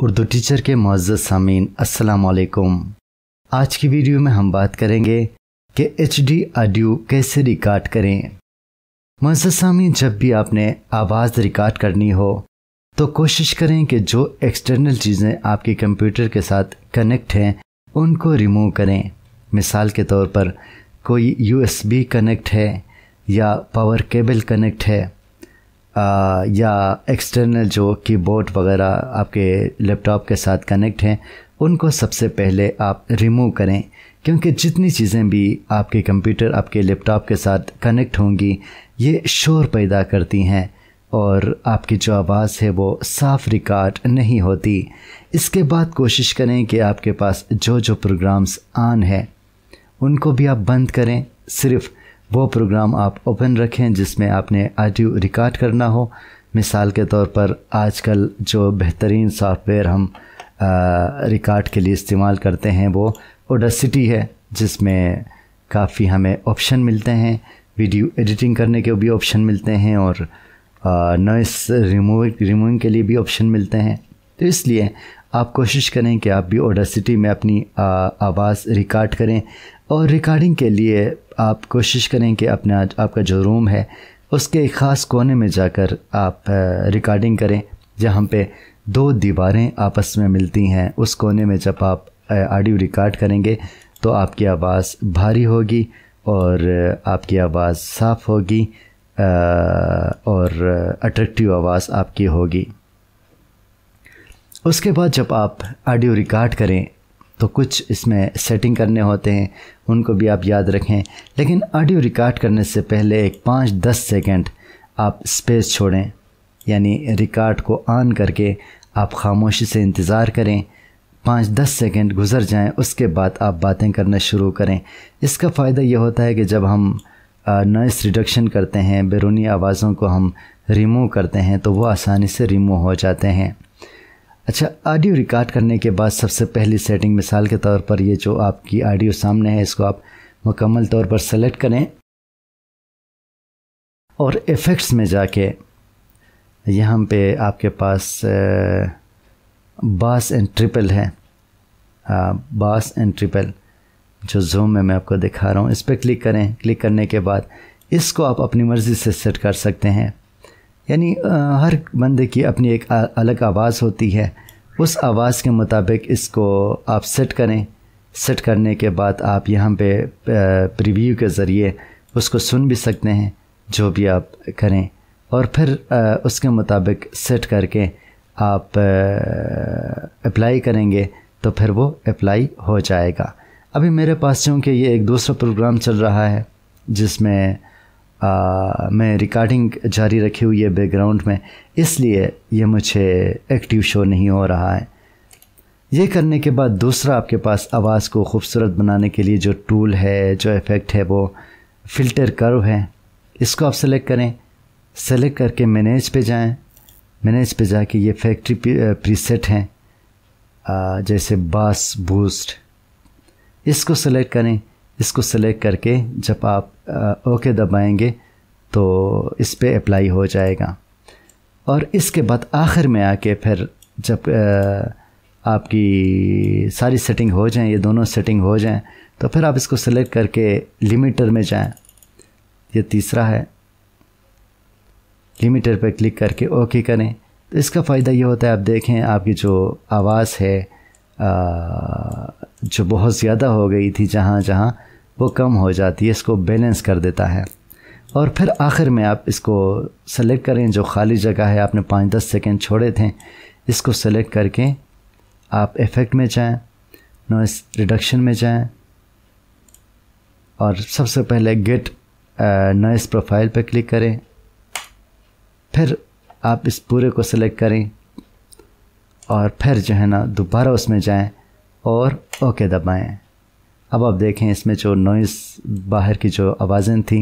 Urdu teacher के मुअज़्ज़ज़ सामीन अस्सलाम वालेकुम। आज की वीडियो में हम बात करेंगे कि HD ऑडियो कैसे रिकॉर्ड करें। मुअज़्ज़ज़ सामीन, जब भी आपने आवाज़ रिकॉर्ड करनी हो तो कोशिश करें कि जो एक्सटर्नल चीज़ें आपके कंप्यूटर के साथ कनेक्ट हैं उनको रिमूव करें। मिसाल के तौर पर कोई USB कनेक्ट है या पावर केबल कनेक्ट है या एक्सटर्नल जो कीबोर्ड वगैरह आपके लैपटॉप के साथ कनेक्ट हैं, उनको सबसे पहले आप रिमूव करें, क्योंकि जितनी चीज़ें भी आपके कंप्यूटर आपके लैपटॉप के साथ कनेक्ट होंगी ये शोर पैदा करती हैं और आपकी जो आवाज़ है वो साफ़ रिकॉर्ड नहीं होती। इसके बाद कोशिश करें कि आपके पास जो जो प्रोग्राम्स ऑन है उनको भी आप बंद करें, सिर्फ़ वो प्रोग्राम आप ओपन रखें जिसमें आपने ऑडियो रिकॉर्ड करना हो। मिसाल के तौर पर आजकल जो बेहतरीन सॉफ्टवेयर हम रिकॉर्ड के लिए इस्तेमाल करते हैं वो ऑडेसिटी है, जिसमें काफ़ी हमें ऑप्शन मिलते हैं, वीडियो एडिटिंग करने के भी ऑप्शन मिलते हैं और नॉइस रिमूविंग के लिए भी ऑप्शन मिलते हैं। तो इसलिए आप कोशिश करें कि आप भी ऑडेसिटी में अपनी आवाज़ रिकॉर्ड करें और रिकॉर्डिंग के लिए आप कोशिश करें कि आपका जो रूम है उसके एक ख़ास कोने में जाकर आप रिकॉर्डिंग करें, जहाँ पे दो दीवारें आपस में मिलती हैं। उस कोने में जब आप ऑडियो रिकॉर्ड करेंगे तो आपकी आवाज़ भारी होगी और आपकी आवाज़ साफ़ होगी और अट्रैक्टिव आवाज़ आपकी होगी। उसके बाद जब आप ऑडियो रिकॉर्ड करें तो कुछ इसमें सेटिंग करने होते हैं, उनको भी आप याद रखें। लेकिन ऑडियो रिकॉर्ड करने से पहले एक 5-10 सेकंड आप स्पेस छोड़ें, यानी रिकॉर्ड को ऑन करके आप खामोशी से इंतज़ार करें। 5-10 सेकंड गुज़र जाएं, उसके बाद आप बातें करना शुरू करें। इसका फ़ायदा ये होता है कि जब हम नॉइस रिडक्शन करते हैं, बैरूनी आवाज़ों को हम रिमूव करते हैं तो वो आसानी से रिमूव हो जाते हैं। अच्छा, ऑडियो रिकॉर्ड करने के बाद सबसे पहली सेटिंग, मिसाल के तौर पर ये जो आपकी ऑडियो सामने है इसको आप मुकम्मल तौर पर सेलेक्ट करें और इफ़ेक्ट्स में जाके यहाँ पे आपके पास बास एंड ट्रिपल है, बास एंड ट्रिपल जो जूम में मैं आपको दिखा रहा हूँ, इस पर क्लिक करें। क्लिक करने के बाद इसको आप अपनी मर्ज़ी से सेट कर सकते हैं, यानी हर बंदे की अपनी एक अलग आवाज़ होती है, उस आवाज़ के मुताबिक इसको आप सेट करें। सेट करने के बाद आप यहाँ पे प्रीव्यू के ज़रिए उसको सुन भी सकते हैं, जो भी आप करें, और फिर उसके मुताबिक सेट करके आप अप्लाई करेंगे तो फिर वो अप्लाई हो जाएगा। अभी मेरे पास चूँकि ये एक दूसरा प्रोग्राम चल रहा है जिसमें मैं रिकॉर्डिंग जारी रखी हुई है बैकग्राउंड में, इसलिए ये मुझे एक्टिव शो नहीं हो रहा है। ये करने के बाद दूसरा आपके पास आवाज़ को खूबसूरत बनाने के लिए जो टूल है, जो इफ़ेक्ट है, वो फ़िल्टर कर्व है। इसको आप सेलेक्ट करें। सेलेक्ट करके मैनेज पे जाएं। मैनेज पे जाके ये फैक्ट्री प्रीसेट हैं, जैसे बास बूस्ट, इसको सेलेक्ट करें। इसको सेलेक्ट करके जब आप ओके दबाएंगे तो इस पे अप्लाई हो जाएगा। और इसके बाद आखिर में आके फिर जब आपकी सारी सेटिंग हो जाएं, ये दोनों सेटिंग हो जाएं, तो फिर आप इसको सेलेक्ट करके लिमिटर में जाएं। ये तीसरा है, लिमिटर पे क्लिक करके ओके करें। तो इसका फ़ायदा ये होता है, आप देखें आपकी जो आवाज़ है जो बहुत ज़्यादा हो गई थी, जहाँ जहाँ वो कम हो जाती है, इसको बैलेंस कर देता है। और फिर आखिर में आप इसको सेलेक्ट करें, जो खाली जगह है आपने 5-10 सेकंड छोड़े थे, इसको सेलेक्ट करके आप इफ़ेक्ट में जाएं, नॉइस रिडक्शन में जाएं और सबसे पहले गेट नॉइस प्रोफाइल पे क्लिक करें। फिर आप इस पूरे को सेलेक्ट करें और फिर जो है ना दोबारा उसमें जाएं और ओके दबाएं। अब आप देखें इसमें जो नॉइस बाहर की जो आवाज़ें थी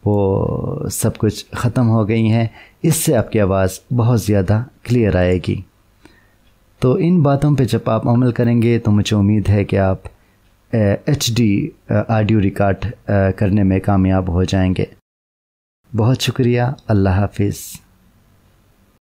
वो सब कुछ ख़त्म हो गई हैं। इससे आपकी आवाज़ बहुत ज़्यादा क्लियर आएगी। तो इन बातों पे जब आप अमल करेंगे तो मुझे उम्मीद है कि आप HD ऑडियो रिकॉर्ड करने में कामयाब हो जाएंगे। बहुत शुक्रिया। अल्लाह हाफिज़।